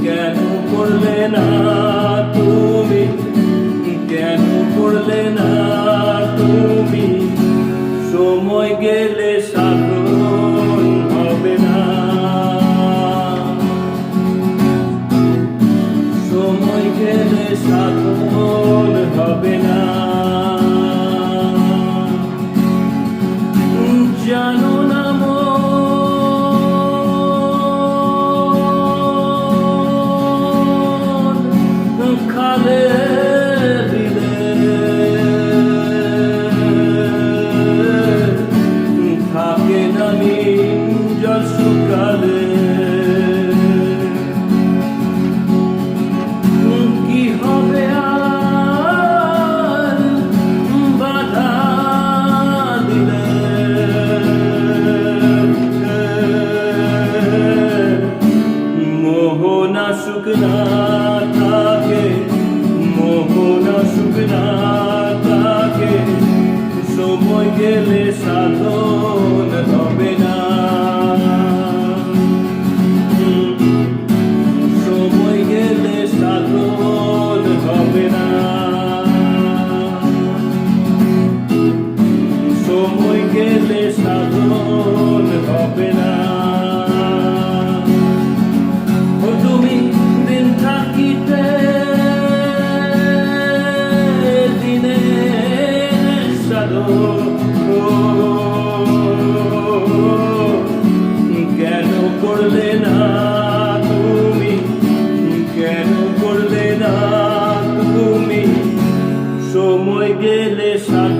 কেন করলে না তুমি, কেন করলে না তুমি? সময় গেলে সাধন হবে না, সময় গেলে সাধন হবে না। জানো না মন খালে দিলে থাকে না নির্জন সুকালে। কি হবে আর বাধা দিলে? মোহনা সুখ না থাকে, মোহনা সুখ না থাকে, সময় গেলে সাধন হবে না, সময় গেলে সাধন হবে না, সময় গেলে সাধন হবে না। তুমি দিন থাকিতে দিনে সাধন কেন করলে না তুমি, কেন করলে না তুমি? সময় গেলে সাধন